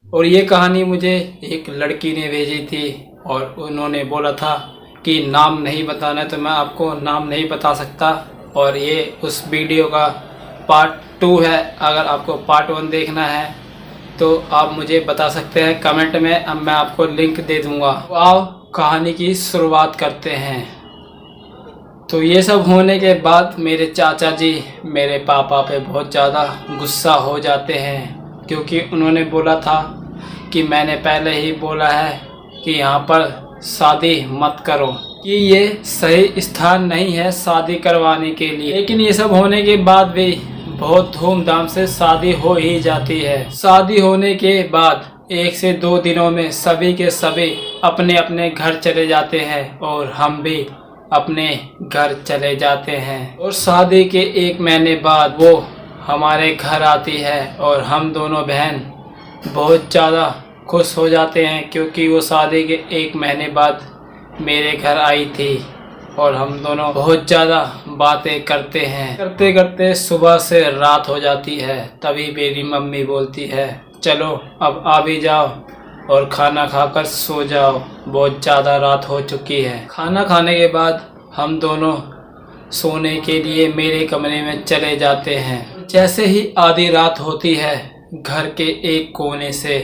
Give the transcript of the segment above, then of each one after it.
और ये कहानी मुझे एक लड़की ने भेजी थी और उन्होंने बोला था कि नाम नहीं बताना है, तो मैं आपको नाम नहीं बता सकता। और ये उस वीडियो का पार्ट 2 है। अगर आपको पार्ट 1 देखना है तो आप मुझे बता सकते हैं कमेंट में, अब मैं आपको लिंक दे दूँगा। तो आओ कहानी की शुरुआत करते हैं। तो ये सब होने के बाद मेरे चाचा जी मेरे पापा पे बहुत ज़्यादा गुस्सा हो जाते हैं, क्योंकि उन्होंने बोला था कि मैंने पहले ही बोला है कि यहाँ पर शादी मत करो, कि ये सही स्थान नहीं है शादी करवाने के लिए। लेकिन ये सब होने के बाद भी बहुत धूमधाम से शादी हो ही जाती है। शादी होने के बाद 1 से 2 दिनों में सभी के सभी अपने अपने घर चले जाते हैं और हम भी अपने घर चले जाते हैं। और शादी के 1 महीने बाद वो हमारे घर आती है और हम दोनों बहन बहुत ज़्यादा खुश हो जाते हैं, क्योंकि वो शादी के 1 महीने बाद मेरे घर आई थी और हम दोनों बहुत ज़्यादा बातें करते हैं। करते करते सुबह से रात हो जाती है। तभी मेरी मम्मी बोलती है चलो अब आ भी जाओ और खाना खाकर सो जाओ, बहुत ज़्यादा रात हो चुकी है। खाना खाने के बाद हम दोनों सोने के लिए मेरे कमरे में चले जाते हैं। जैसे ही आधी रात होती है, घर के एक कोने से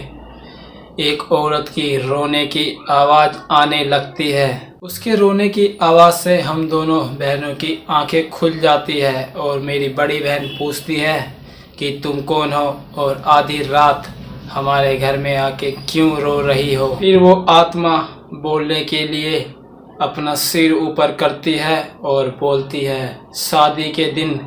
एक औरत की रोने की आवाज़ आने लगती है। उसके रोने की आवाज़ से हम दोनों बहनों की आंखें खुल जाती है और मेरी बड़ी बहन पूछती है कि तुम कौन हो और आधी रात हमारे घर में आके क्यों रो रही हो। फिर वो आत्मा बोलने के लिए अपना सिर ऊपर करती है और बोलती है शादी के दिन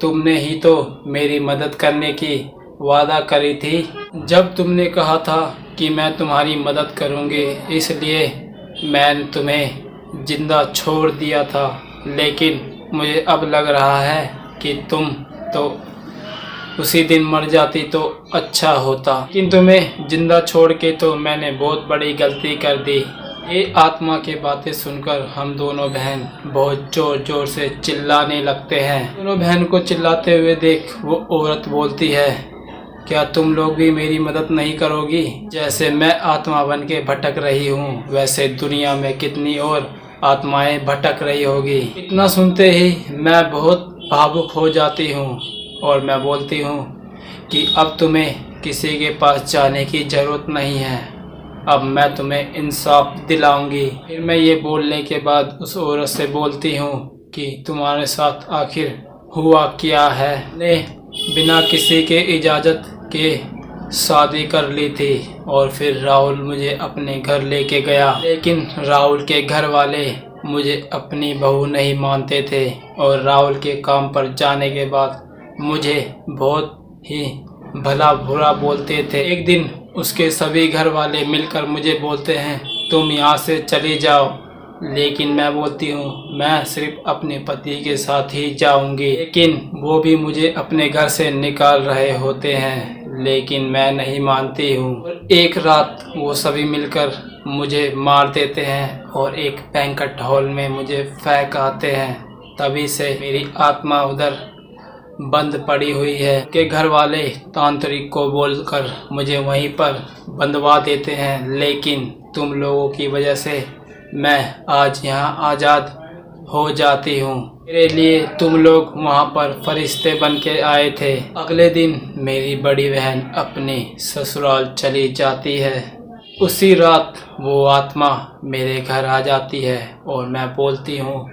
तुमने ही तो मेरी मदद करने की वादा करी थी। जब तुमने कहा था कि मैं तुम्हारी मदद करूंगी, इसलिए मैंने तुम्हें जिंदा छोड़ दिया था। लेकिन मुझे अब लग रहा है कि तुम तो उसी दिन मर जाती तो अच्छा होता, लेकिन तुम्हें जिंदा छोड़ के तो मैंने बहुत बड़ी गलती कर दी। ये आत्मा की बातें सुनकर हम दोनों बहन बहुत जोर जोर से चिल्लाने लगते हैं। दोनों बहन को चिल्लाते हुए देख वो औरत बोलती है क्या तुम लोग भी मेरी मदद नहीं करोगी? जैसे मैं आत्मा बन के भटक रही हूँ, वैसे दुनिया में कितनी और आत्माएं भटक रही होगी। इतना सुनते ही मैं बहुत भावुक हो जाती हूँ और मैं बोलती हूँ कि अब तुम्हें किसी के पास जाने की ज़रूरत नहीं है, अब मैं तुम्हें इंसाफ दिलाऊंगी। फिर मैं ये बोलने के बाद उस औरत से बोलती हूँ कि तुम्हारे साथ आखिर हुआ क्या है? ने बिना किसी के इजाज़त के शादी कर ली थी और फिर राहुल मुझे अपने घर लेके गया। लेकिन राहुल के घर वाले मुझे अपनी बहू नहीं मानते थे और राहुल के काम पर जाने के बाद मुझे बहुत ही भला बुरा बोलते थे। एक दिन उसके सभी घर वाले मिलकर मुझे बोलते हैं तुम यहाँ से चली जाओ, लेकिन मैं बोलती हूँ मैं सिर्फ अपने पति के साथ ही जाऊँगी। लेकिन वो भी मुझे अपने घर से निकाल रहे होते हैं, लेकिन मैं नहीं मानती हूँ। एक रात वो सभी मिलकर मुझे मार देते हैं और एक बैंक्वेट हॉल में मुझे फेंक आते हैं। तभी से मेरी आत्मा उधर बंद पड़ी हुई है कि घर वाले तांत्रिक को बोलकर मुझे वहीं पर बंधवा देते हैं। लेकिन तुम लोगों की वजह से मैं आज यहाँ आज़ाद हो जाती हूँ। मेरे लिए तुम लोग वहाँ पर फरिश्ते बन के आए थे। अगले दिन मेरी बड़ी बहन अपने ससुराल चली जाती है। उसी रात वो आत्मा मेरे घर आ जाती है और मैं बोलती हूँ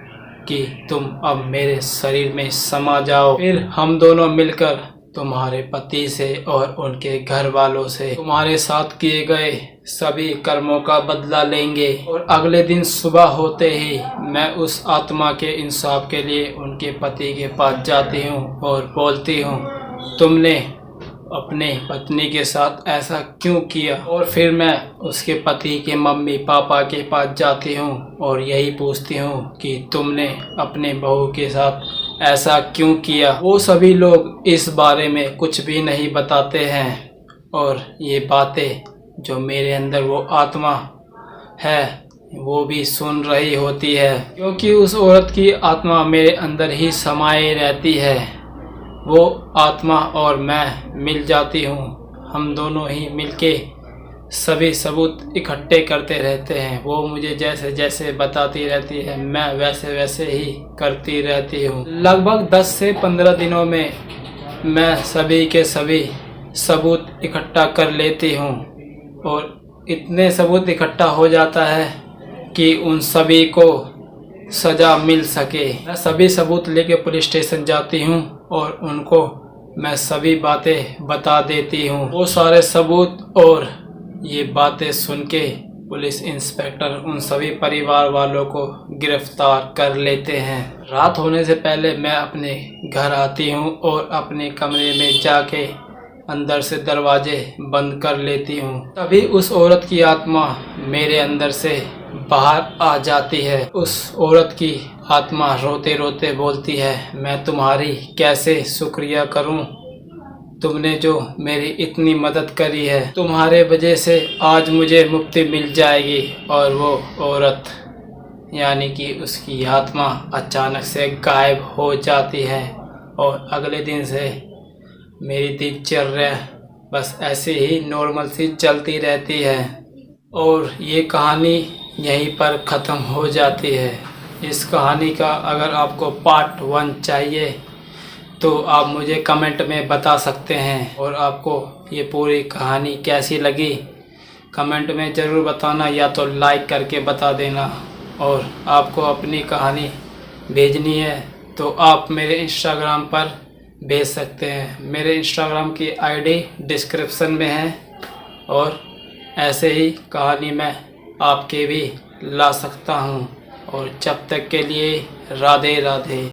कि तुम अब मेरे शरीर में समा जाओ। फिर हम दोनों मिलकर तुम्हारे पति से और उनके घर वालों से तुम्हारे साथ किए गए सभी कर्मों का बदला लेंगे। और अगले दिन सुबह होते ही मैं उस आत्मा के इंसाफ के लिए उनके पति के पास जाती हूँ और बोलती हूँ तुमने अपने पत्नी के साथ ऐसा क्यों किया। और फिर मैं उसके पति के मम्मी पापा के पास जाती हूँ और यही पूछती हूँ कि तुमने अपने बहू के साथ ऐसा क्यों किया। वो सभी लोग इस बारे में कुछ भी नहीं बताते हैं और ये बातें जो मेरे अंदर वो आत्मा है वो भी सुन रही होती है, क्योंकि उस औरत की आत्मा मेरे अंदर ही समाये रहती है। वो आत्मा और मैं मिल जाती हूँ। हम दोनों ही मिलके सभी सबूत इकट्ठे करते रहते हैं। वो मुझे जैसे जैसे बताती रहती है मैं वैसे वैसे ही करती रहती हूँ। लगभग 10 से 15 दिनों में मैं सभी के सभी सबूत इकट्ठा कर लेती हूँ और इतने सबूत इकट्ठा हो जाता है कि उन सभी को सज़ा मिल सके। मैं सभी सबूत लेके पुलिस स्टेशन जाती हूँ और उनको मैं सभी बातें बता देती हूँ। वो सारे सबूत और ये बातें सुन के पुलिस इंस्पेक्टर उन सभी परिवार वालों को गिरफ्तार कर लेते हैं। रात होने से पहले मैं अपने घर आती हूँ और अपने कमरे में जाके अंदर से दरवाजे बंद कर लेती हूँ। तभी उस औरत की आत्मा मेरे अंदर से बाहर आ जाती है। उस औरत की आत्मा रोते रोते बोलती है मैं तुम्हारी कैसे शुक्रिया करूँ, तुमने जो मेरी इतनी मदद करी है, तुम्हारे वजह से आज मुझे मुक्ति मिल जाएगी। और वो औरत यानी कि उसकी आत्मा अचानक से गायब हो जाती है और अगले दिन से मेरी दिनचर्या बस ऐसे ही नॉर्मल सी चलती रहती है और ये कहानी यहीं पर ख़त्म हो जाती है। इस कहानी का अगर आपको पार्ट 1 चाहिए तो आप मुझे कमेंट में बता सकते हैं और आपको ये पूरी कहानी कैसी लगी कमेंट में ज़रूर बताना, या तो लाइक करके बता देना। और आपको अपनी कहानी भेजनी है तो आप मेरे इंस्टाग्राम पर भेज सकते हैं। मेरे इंस्टाग्राम की आईडी डिस्क्रिप्शन में है और ऐसे ही कहानी मैं आपके भी ला सकता हूँ। और जब तक के लिए राधे राधे।